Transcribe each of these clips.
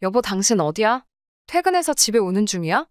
여보, 당신 어디야? 퇴근해서 집에 오는 중이야?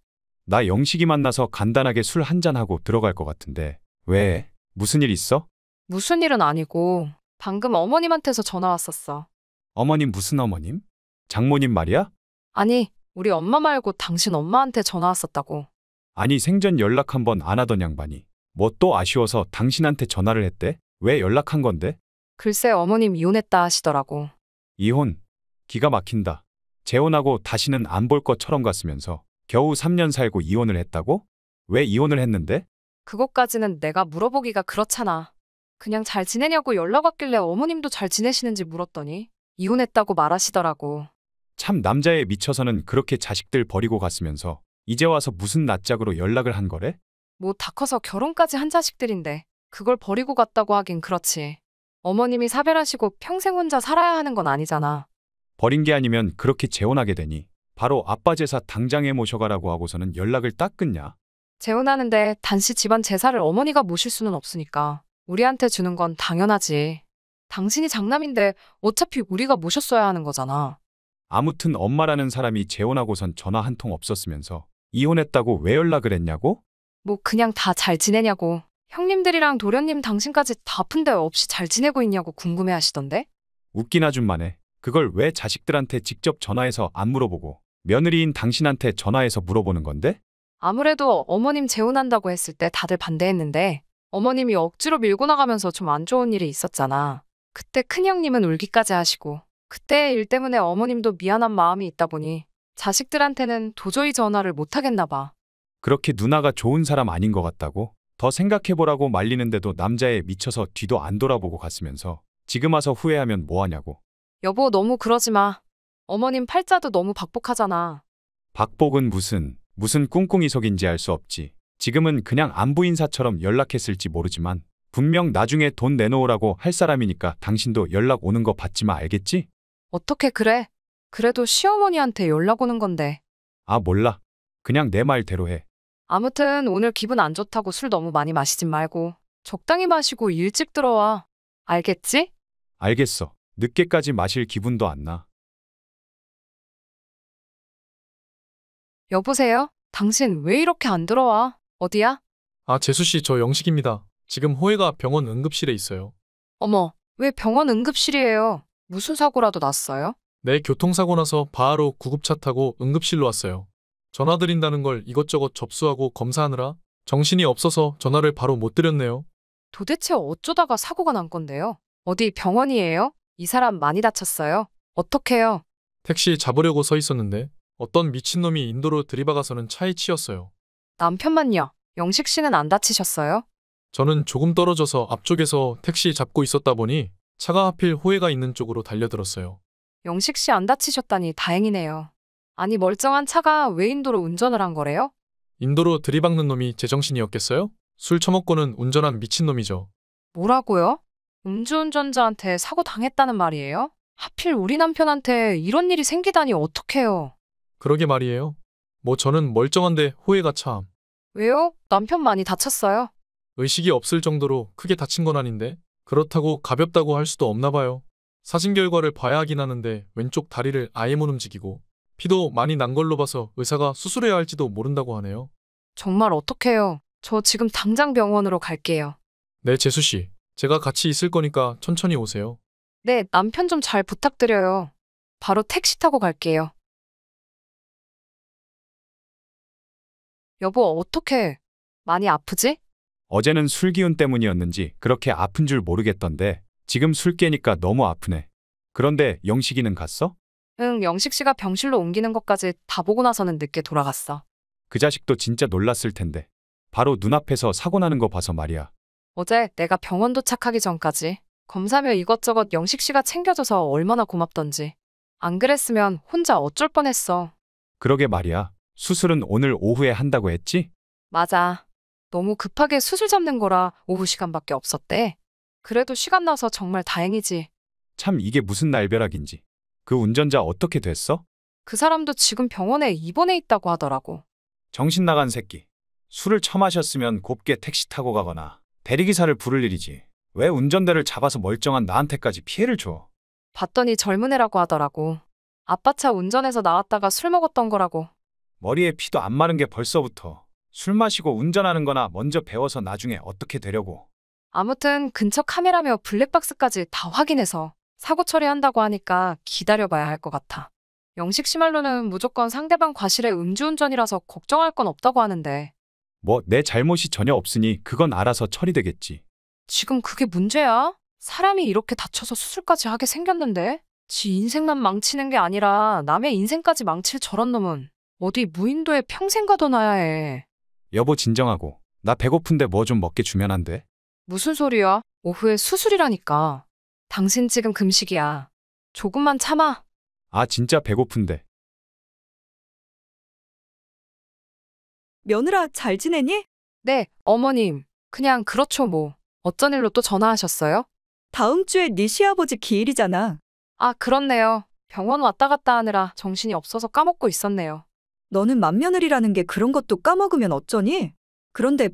나 영식이 만나서 간단하게 술 한잔하고 들어갈 것 같은데. 왜? 무슨 일 있어? 무슨 일은 아니고, 방금 어머님한테서 전화 왔었어. 어머님 무슨 어머님? 장모님 말이야? 아니, 우리 엄마 말고 당신 엄마한테 전화 왔었다고. 아니 생전 연락 한 번 안 하던 양반이. 뭐 또 아쉬워서 당신한테 전화를 했대? 왜 연락한 건데? 글쎄 어머님 이혼했다 하시더라고. 이혼. 기가 막힌다. 재혼하고 다시는 안 볼 것처럼 갔으면서 겨우 3년 살고 이혼을 했다고? 왜 이혼을 했는데? 그것까지는 내가 물어보기가 그렇잖아. 그냥 잘 지내냐고 연락 왔길래 어머님도 잘 지내시는지 물었더니 이혼했다고 말하시더라고. 참 남자에 미쳐서는 그렇게 자식들 버리고 갔으면서 이제 와서 무슨 낯짝으로 연락을 한 거래? 뭐 다 커서 결혼까지 한 자식들인데 그걸 버리고 갔다고 하긴 그렇지. 어머님이 사별하시고 평생 혼자 살아야 하는 건 아니잖아. 버린 게 아니면 그렇게 재혼하게 되니 바로 아빠 제사 당장에 모셔가라고 하고서는 연락을 딱 끊냐? 재혼하는데 단시 집안 제사를 어머니가 모실 수는 없으니까 우리한테 주는 건 당연하지. 당신이 장남인데 어차피 우리가 모셨어야 하는 거잖아. 아무튼 엄마라는 사람이 재혼하고선 전화 한 통 없었으면서 이혼했다고 왜 연락을 했냐고? 뭐 그냥 다 잘 지내냐고. 형님들이랑 도련님 당신까지 다 아픈데 없이 잘 지내고 있냐고 궁금해 하시던데? 웃긴 아줌마네. 그걸 왜 자식들한테 직접 전화해서 안 물어보고 며느리인 당신한테 전화해서 물어보는 건데? 아무래도 어머님 재혼한다고 했을 때 다들 반대했는데 어머님이 억지로 밀고 나가면서 좀 안 좋은 일이 있었잖아. 그때 큰형님은 울기까지 하시고 그때 일 때문에 어머님도 미안한 마음이 있다 보니 자식들한테는 도저히 전화를 못 하겠나 봐. 그렇게 누나가 좋은 사람 아닌 것 같다고? 더 생각해보라고 말리는데도 남자에 미쳐서 뒤도 안 돌아보고 갔으면서 지금 와서 후회하면 뭐하냐고. 여보 너무 그러지 마. 어머님 팔자도 너무 박복하잖아. 박복은 무슨 꿍꿍이석인지 알 수 없지. 지금은 그냥 안부 인사처럼 연락했을지 모르지만 분명 나중에 돈 내놓으라고 할 사람이니까 당신도 연락 오는 거 받지 마 알겠지? 어떻게 그래? 그래도 시어머니한테 연락 오는 건데. 아 몰라. 그냥 내 말대로 해. 아무튼 오늘 기분 안 좋다고 술 너무 많이 마시진 말고 적당히 마시고 일찍 들어와. 알겠지? 알겠어. 늦게까지 마실 기분도 안 나. 여보세요? 당신 왜 이렇게 안 들어와? 어디야? 아, 재수 씨, 저 영식입니다. 지금 호혜가 병원 응급실에 있어요. 어머, 왜 병원 응급실이에요? 무슨 사고라도 났어요? 네, 교통사고 나서 바로 구급차 타고 응급실로 왔어요. 전화 드린다는 걸 이것저것 접수하고 검사하느라 정신이 없어서 전화를 바로 못 드렸네요. 도대체 어쩌다가 사고가 난 건데요? 어디 병원이에요? 이 사람 많이 다쳤어요? 어떡해요? 택시 잡으려고 서 있었는데 어떤 미친놈이 인도로 들이박아서는 차에 치였어요. 남편만요. 영식 씨는 안 다치셨어요? 저는 조금 떨어져서 앞쪽에서 택시 잡고 있었다 보니 차가 하필 호혜가 있는 쪽으로 달려들었어요. 영식 씨 안 다치셨다니 다행이네요. 아니 멀쩡한 차가 왜 인도로 운전을 한 거래요? 인도로 들이박는 놈이 제정신이었겠어요? 술 처먹고는 운전한 미친놈이죠. 뭐라고요? 음주운전자한테 사고 당했다는 말이에요? 하필 우리 남편한테 이런 일이 생기다니 어떡해요? 그러게 말이에요. 뭐 저는 멀쩡한데 호혜가 참. 왜요? 남편 많이 다쳤어요? 의식이 없을 정도로 크게 다친 건 아닌데 그렇다고 가볍다고 할 수도 없나 봐요. 사진 결과를 봐야 하긴 하는데 왼쪽 다리를 아예 못 움직이고 피도 많이 난 걸로 봐서 의사가 수술해야 할지도 모른다고 하네요. 정말 어떡해요? 저 지금 당장 병원으로 갈게요. 네, 재수씨. 제가 같이 있을 거니까 천천히 오세요. 네, 남편 좀 잘 부탁드려요. 바로 택시 타고 갈게요. 여보, 어떡해? 많이 아프지? 어제는 술 기운 때문이었는지 그렇게 아픈 줄 모르겠던데 지금 술 깨니까 너무 아프네. 그런데 영식이는 갔어? 응, 영식 씨가 병실로 옮기는 것까지 다 보고 나서는 늦게 돌아갔어. 그 자식도 진짜 놀랐을 텐데. 바로 눈앞에서 사고 나는 거 봐서 말이야. 어제 내가 병원 도착하기 전까지 검사며 이것저것 영식 씨가 챙겨줘서 얼마나 고맙던지. 안 그랬으면 혼자 어쩔 뻔했어. 그러게 말이야. 수술은 오늘 오후에 한다고 했지? 맞아. 너무 급하게 수술 잡는 거라 오후 시간밖에 없었대. 그래도 시간 나서 정말 다행이지. 참 이게 무슨 날벼락인지. 그 운전자 어떻게 됐어? 그 사람도 지금 병원에 입원해 있다고 하더라고. 정신 나간 새끼. 술을 처마셨으면 곱게 택시 타고 가거나 대리기사를 부를 일이지. 왜 운전대를 잡아서 멀쩡한 나한테까지 피해를 줘? 봤더니 젊은 애라고 하더라고. 아빠 차 운전해서 나왔다가 술 먹었던 거라고. 머리에 피도 안 마른 게 벌써부터. 술 마시고 운전하는 거나 먼저 배워서 나중에 어떻게 되려고. 아무튼 근처 카메라며 블랙박스까지 다 확인해서 사고 처리한다고 하니까 기다려봐야 할 것 같아. 영식 씨 말로는 무조건 상대방 과실의 음주운전이라서 걱정할 건 없다고 하는데 뭐 내 잘못이 전혀 없으니 그건 알아서 처리되겠지. 지금 그게 문제야? 사람이 이렇게 다쳐서 수술까지 하게 생겼는데 지 인생만 망치는 게 아니라 남의 인생까지 망칠 저런 놈은 어디 무인도에 평생 가둬놔야 해. 여보 진정하고. 나 배고픈데 뭐 좀 먹게 주면 안 돼? 무슨 소리야? 오후에 수술이라니까. 당신 지금 금식이야. 조금만 참아. 아 진짜 배고픈데. 며느라 잘 지내니? 네, 어머님. 그냥 그렇죠 뭐. 어쩐 일로 또 전화하셨어요? 다음 주에 네 시아버지 기일이잖아. 아, 그렇네요. 병원 왔다 갔다 하느라 정신이 없어서 까먹고 있었네요. 너는 맏며느리라는 게 그런 것도 까먹으면 어쩌니? 그런데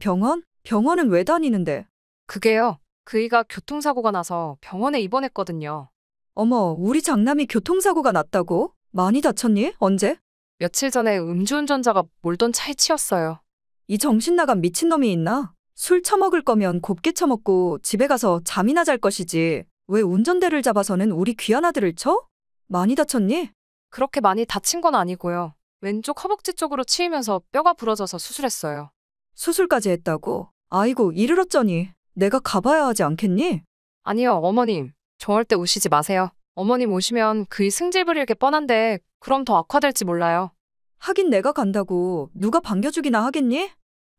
병원은 왜 다니는데? 그게요. 그이가 교통사고가 나서 병원에 입원했거든요. 어머, 우리 장남이 교통사고가 났다고? 많이 다쳤니? 언제? 며칠 전에 음주운전자가 몰던 차에 치였어요. 이 정신 나간 미친놈이 있나? 술 처먹을 거면 곱게 처먹고 집에 가서 잠이나 잘 것이지. 왜 운전대를 잡아서는 우리 귀한 아들을 쳐? 많이 다쳤니? 그렇게 많이 다친 건 아니고요. 왼쪽 허벅지 쪽으로 치이면서 뼈가 부러져서 수술했어요. 수술까지 했다고? 아이고, 이를 어쩌니? 내가 가봐야 하지 않겠니? 아니요, 어머님. 절대 우시지 마세요. 어머님 오시면 그이 승질 부릴 게 뻔한데 그럼 더 악화될지 몰라요. 하긴 내가 간다고 누가 반겨주기나 하겠니?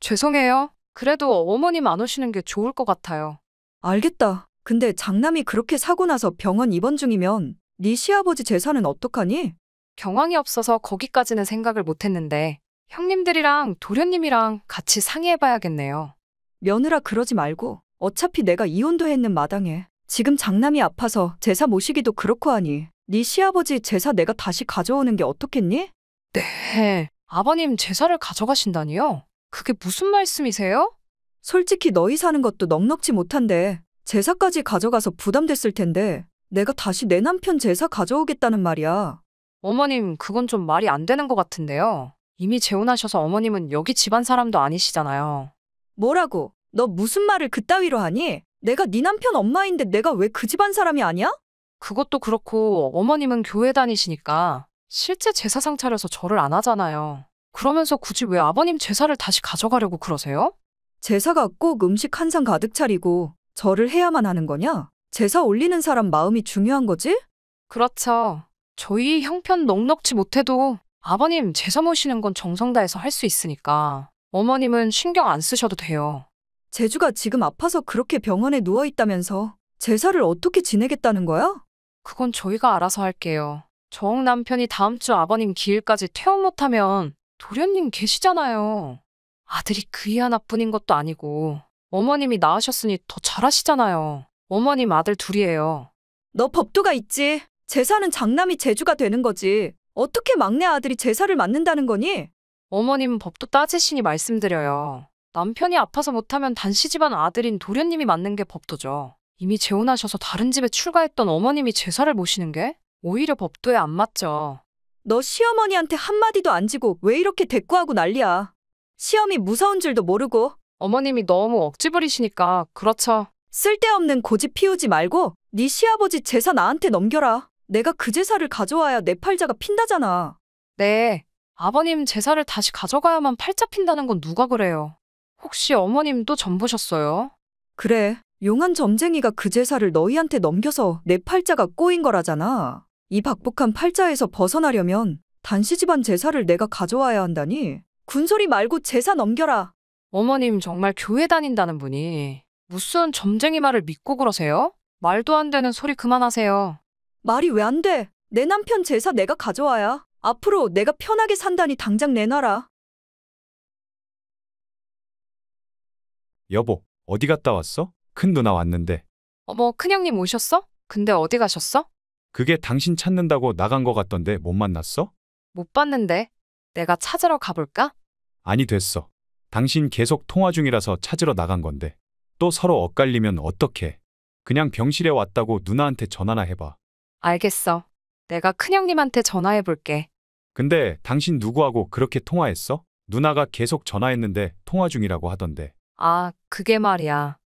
죄송해요. 그래도 어머님 안 오시는 게 좋을 것 같아요. 알겠다. 근데 장남이 그렇게 사고 나서 병원 입원 중이면 네 시아버지 재산은 어떡하니? 경황이 없어서 거기까지는 생각을 못 했는데 형님들이랑 도련님이랑 같이 상의해봐야겠네요. 며느라 그러지 말고 어차피 내가 이혼도 했는 마당에 지금 장남이 아파서 제사 모시기도 그렇고 하니 네 시아버지 제사 내가 다시 가져오는 게 어떻겠니? 네. 아버님 제사를 가져가신다니요? 그게 무슨 말씀이세요? 솔직히 너희 사는 것도 넉넉지 못한데 제사까지 가져가서 부담됐을 텐데 내가 다시 내 남편 제사 가져오겠다는 말이야. 어머님, 그건 좀 말이 안 되는 것 같은데요. 이미 재혼하셔서 어머님은 여기 집안 사람도 아니시잖아요. 뭐라고? 너 무슨 말을 그따위로 하니? 내가 네 남편 엄마인데 내가 왜 그 집안 사람이 아니야? 그것도 그렇고 어머님은 교회 다니시니까 실제 제사상 차려서 절을 안 하잖아요. 그러면서 굳이 왜 아버님 제사를 다시 가져가려고 그러세요? 제사가 꼭 음식 한 상 가득 차리고 절을 해야만 하는 거냐? 제사 올리는 사람 마음이 중요한 거지? 그렇죠. 저희 형편 넉넉지 못해도 아버님 제사 모시는 건 정성 다해서 할 수 있으니까 어머님은 신경 안 쓰셔도 돼요. 제주가 지금 아파서 그렇게 병원에 누워 있다면서 제사를 어떻게 지내겠다는 거야? 그건 저희가 알아서 할게요. 정 남편이 다음 주 아버님 기일까지 퇴원 못하면 도련님 계시잖아요. 아들이 그이 하나뿐인 것도 아니고 어머님이 낳으셨으니 더 잘하시잖아요. 어머님 아들 둘이에요. 너 법도가 있지. 제사는 장남이 제주가 되는 거지. 어떻게 막내 아들이 제사를 맡는다는 거니? 어머님 법도 따지시니 말씀드려요. 남편이 아파서 못하면 단시 집안 아들인 도련님이 맡는 게 법도죠. 이미 재혼하셔서 다른 집에 출가했던 어머님이 제사를 모시는 게 오히려 법도에 안 맞죠. 너 시어머니한테 한마디도 안 지고 왜 이렇게 대꾸하고 난리야. 시험이 무서운 줄도 모르고 어머님이 너무 억지 부리시니까 그렇죠. 쓸데없는 고집 피우지 말고 네 시아버지 제사 나한테 넘겨라. 내가 그 제사를 가져와야 내 팔자가 핀다잖아. 네, 아버님 제사를 다시 가져가야만 팔자 핀다는 건 누가 그래요. 혹시 어머님도 점 보셨어요? 그래, 용한 점쟁이가 그 제사를 너희한테 넘겨서 내 팔자가 꼬인 거라잖아. 이 박복한 팔자에서 벗어나려면 단시 집안 제사를 내가 가져와야 한다니. 군소리 말고 제사 넘겨라. 어머님 정말 교회 다닌다는 분이 무슨 점쟁이 말을 믿고 그러세요? 말도 안 되는 소리 그만하세요. 말이 왜 안 돼? 내 남편 제사 내가 가져와야. 앞으로 내가 편하게 산다니 당장 내놔라. 여보, 어디 갔다 왔어? 큰 누나 왔는데. 어머, 큰형님 오셨어? 근데 어디 가셨어? 그게 당신 찾는다고 나간 거 같던데 못 만났어? 못 봤는데. 내가 찾으러 가볼까? 아니 됐어. 당신 계속 통화 중이라서 찾으러 나간 건데. 또 서로 엇갈리면 어떡해. 그냥 병실에 왔다고 누나한테 전화나 해봐. 알겠어. 내가 큰형님한테 전화해 볼게. 근데 당신 누구하고 그렇게 통화했어? 누나가 계속 전화했는데 통화 중이라고 하던데. 아, 그게 말이야.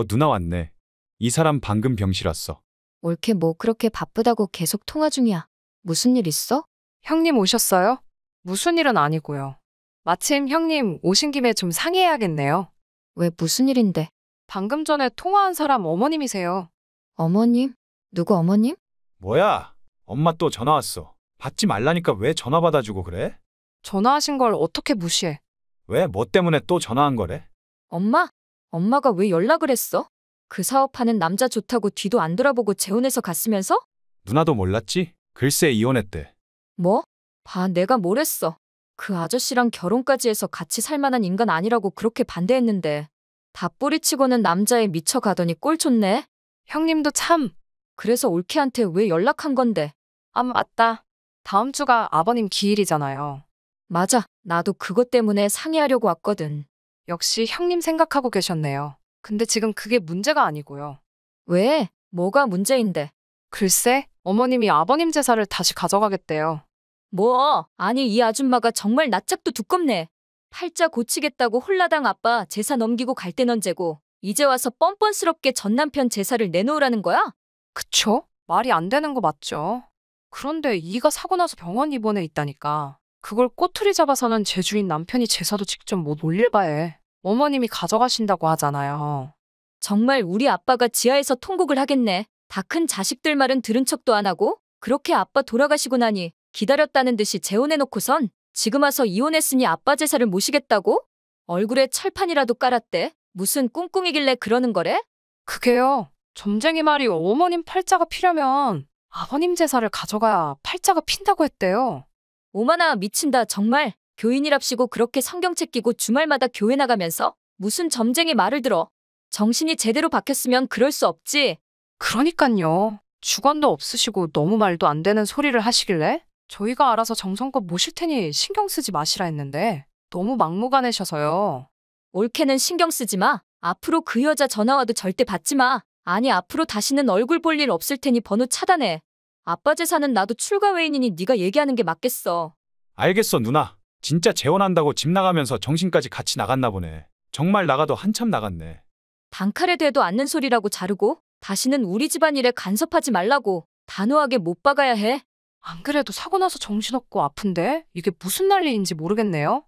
누나 왔네. 이 사람 방금 병실 왔어. 올케 뭐 그렇게 바쁘다고 계속 통화 중이야. 무슨 일 있어? 형님 오셨어요? 무슨 일은 아니고요. 마침 형님 오신 김에 좀 상의해야겠네요. 왜 무슨 일인데? 방금 전에 통화한 사람 어머님이세요. 어머님? 누구 어머님? 뭐야? 엄마 또 전화 왔어. 받지 말라니까 왜 전화 받아주고 그래? 전화하신 걸 어떻게 무시해? 왜 뭐 때문에 또 전화한 거래? 엄마? 엄마가 왜 연락을 했어? 그 사업하는 남자 좋다고 뒤도 안 돌아보고 재혼해서 갔으면서? 누나도 몰랐지? 글쎄 이혼했대. 뭐? 봐, 내가 뭘 했어. 그 아저씨랑 결혼까지 해서 같이 살 만한 인간 아니라고 그렇게 반대했는데. 다 뿌리치고는 남자에 미쳐가더니 꼴 좋네. 형님도 참. 그래서 올케한테 왜 연락한 건데? 아, 맞다. 다음 주가 아버님 기일이잖아요. 맞아, 나도 그것 때문에 상의하려고 왔거든. 역시 형님 생각하고 계셨네요. 근데 지금 그게 문제가 아니고요. 왜? 뭐가 문제인데? 글쎄, 어머님이 아버님 제사를 다시 가져가겠대요. 뭐? 아니, 이 아줌마가 정말 낯짝도 두껍네. 팔자 고치겠다고 홀라당 아빠 제사 넘기고 갈 땐 언제고 이제 와서 뻔뻔스럽게 전 남편 제사를 내놓으라는 거야? 그쵸? 말이 안 되는 거 맞죠? 그런데 이가 사고 나서 병원 입원해 있다니까. 그걸 꼬투리 잡아서는 제주인 남편이 제사도 직접 못 올릴 바에 어머님이 가져가신다고 하잖아요. 정말 우리 아빠가 지하에서 통곡을 하겠네. 다 큰 자식들 말은 들은 척도 안 하고 그렇게 아빠 돌아가시고 나니 기다렸다는 듯이 재혼해놓고선 지금 와서 이혼했으니 아빠 제사를 모시겠다고? 얼굴에 철판이라도 깔았대. 무슨 꿍꿍이길래 그러는 거래? 그게요. 점쟁이 말이 어머님 팔자가 피려면 아버님 제사를 가져가야 팔자가 핀다고 했대요. 오마나 미친다 정말. 교인이랍시고 그렇게 성경책 끼고 주말마다 교회 나가면서 무슨 점쟁이 말을 들어. 정신이 제대로 박혔으면 그럴 수 없지. 그러니깐요. 주관도 없으시고 너무 말도 안 되는 소리를 하시길래 저희가 알아서 정성껏 모실 테니 신경 쓰지 마시라 했는데 너무 막무가내셔서요. 올케는 신경 쓰지 마. 앞으로 그 여자 전화 와도 절대 받지 마. 아니 앞으로 다시는 얼굴 볼 일 없을 테니 번호 차단해. 아빠 제사는 나도 출가 외인이니 네가 얘기하는 게 맞겠어. 알겠어 누나. 진짜 재혼한다고 집 나가면서 정신까지 같이 나갔나 보네. 정말 나가도 한참 나갔네. 단칼에 대도 않는 소리라고 자르고 다시는 우리 집안일에 간섭하지 말라고 단호하게 못 박아야 해. 안 그래도 사고 나서 정신없고 아픈데 이게 무슨 난리인지 모르겠네요.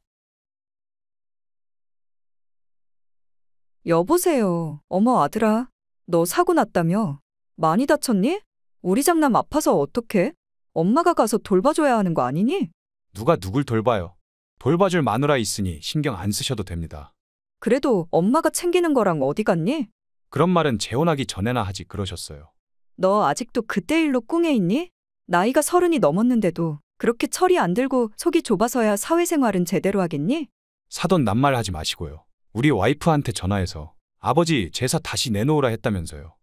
여보세요. 어머 아들아. 너 사고 났다며? 많이 다쳤니? 우리 장남 아파서 어떡해? 엄마가 가서 돌봐줘야 하는 거 아니니? 누가 누굴 돌봐요. 돌봐줄 마누라 있으니 신경 안 쓰셔도 됩니다. 그래도 엄마가 챙기는 거랑 어디 갔니? 그런 말은 재혼하기 전에나 하지 그러셨어요. 너 아직도 그때 일로 꿍해 있니? 나이가 30이 넘었는데도 그렇게 철이 안 들고 속이 좁아서야 사회생활은 제대로 하겠니? 사돈 낱말 하지 마시고요. 우리 와이프한테 전화해서 아버지 제사 다시 내놓으라 했다면서요.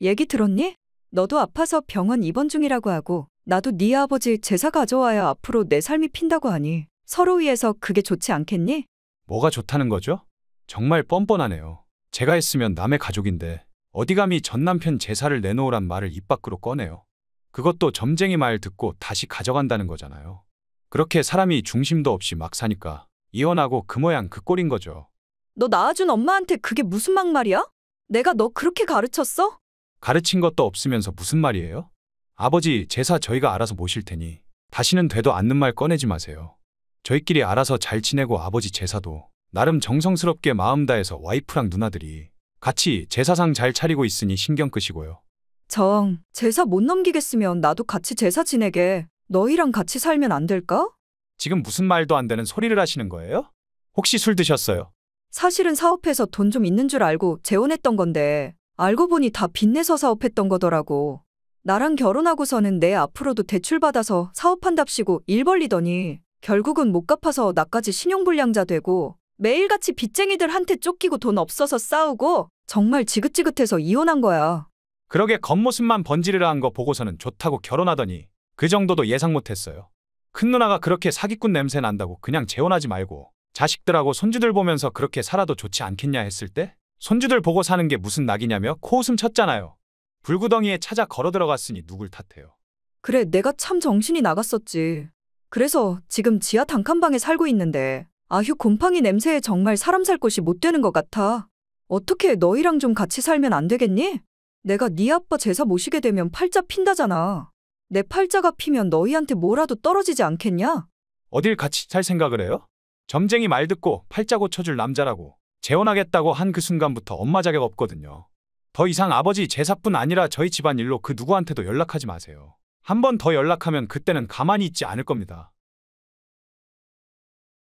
얘기 들었니? 너도 아파서 병원 입원 중이라고 하고 나도 네 아버지 제사 가져와야 앞으로 내 삶이 핀다고 하니 서로 위해서 그게 좋지 않겠니? 뭐가 좋다는 거죠? 정말 뻔뻔하네요. 제가 했으면 남의 가족인데 어디 감히 전 남편 제사를 내놓으란 말을 입 밖으로 꺼내요. 그것도 점쟁이 말 듣고 다시 가져간다는 거잖아요. 그렇게 사람이 중심도 없이 막 사니까 이혼하고 그 모양 그 꼴인 거죠. 너 낳아준 엄마한테 그게 무슨 막말이야? 내가 너 그렇게 가르쳤어? 가르친 것도 없으면서 무슨 말이에요? 아버지 제사 저희가 알아서 모실 테니 다시는 되도 않는 말 꺼내지 마세요. 저희끼리 알아서 잘 지내고 아버지 제사도 나름 정성스럽게 마음 다해서 와이프랑 누나들이 같이 제사상 잘 차리고 있으니 신경 끄시고요. 제사 못 넘기겠으면 나도 같이 제사 지내게. 너희랑 같이 살면 안 될까? 지금 무슨 말도 안 되는 소리를 하시는 거예요? 혹시 술 드셨어요? 사실은 사업해서 돈 좀 있는 줄 알고 재혼했던 건데 알고 보니 다 빚내서 사업했던 거더라고. 나랑 결혼하고서는 내 앞으로도 대출받아서 사업한답시고 일 벌리더니 결국은 못 갚아서 나까지 신용불량자 되고 매일같이 빚쟁이들한테 쫓기고 돈 없어서 싸우고 정말 지긋지긋해서 이혼한 거야. 그러게 겉모습만 번지르르 한 거 보고서는 좋다고 결혼하더니 그 정도도 예상 못했어요. 큰 누나가 그렇게 사기꾼 냄새 난다고 그냥 재혼하지 말고 자식들하고 손주들 보면서 그렇게 살아도 좋지 않겠냐 했을 때 손주들 보고 사는 게 무슨 낙이냐며 코웃음 쳤잖아요. 불구덩이에 찾아 걸어 들어갔으니 누굴 탓해요. 그래, 내가 참 정신이 나갔었지. 그래서 지금 지하 단칸방에 살고 있는데 아휴 곰팡이 냄새에 정말 사람 살 곳이 못 되는 것 같아. 어떻게 너희랑 좀 같이 살면 안 되겠니? 내가 네 아빠 제사 모시게 되면 팔자 핀다잖아. 내 팔자가 피면 너희한테 뭐라도 떨어지지 않겠냐? 어딜 같이 살 생각을 해요? 점쟁이 말 듣고 팔자 고쳐줄 남자라고 재혼하겠다고 한 그 순간부터 엄마 자격 없거든요. 더 이상 아버지 제사뿐 아니라 저희 집안 일로 그 누구한테도 연락하지 마세요. 한 번 더 연락하면 그때는 가만히 있지 않을 겁니다.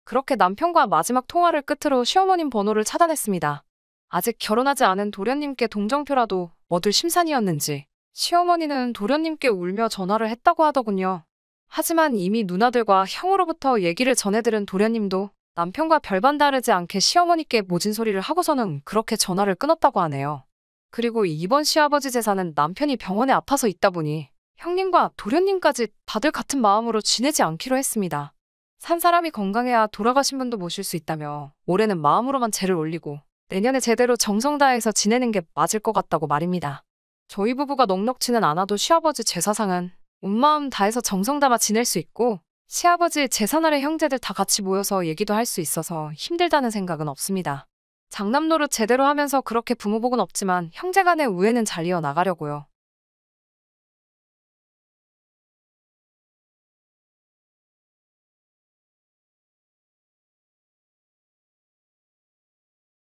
그렇게 남편과 마지막 통화를 끝으로 시어머님 번호를 차단했습니다. 아직 결혼하지 않은 도련님께 동정표라도 얻을 심산이었는지 시어머니는 도련님께 울며 전화를 했다고 하더군요. 하지만 이미 누나들과 형으로부터 얘기를 전해들은 도련님도 남편과 별반 다르지 않게 시어머니께 모진 소리를 하고서는 그렇게 전화를 끊었다고 하네요. 그리고 이번 시아버지 제사는 남편이 병원에 아파서 있다 보니 형님과 도련님까지 다들 같은 마음으로 지내지 않기로 했습니다. 산 사람이 건강해야 돌아가신 분도 모실 수 있다며 올해는 마음으로만 제를 올리고 내년에 제대로 정성 다해서 지내는 게 맞을 것 같다고 말입니다. 저희 부부가 넉넉지는 않아도 시아버지 제사상은 온 마음 다해서 정성 담아 지낼 수 있고 시아버지 제사날에 형제들 다 같이 모여서 얘기도 할 수 있어서 힘들다는 생각은 없습니다. 장남 노릇 제대로 하면서 그렇게 부모복은 없지만 형제간의 우애는 잘 이어나가려고요.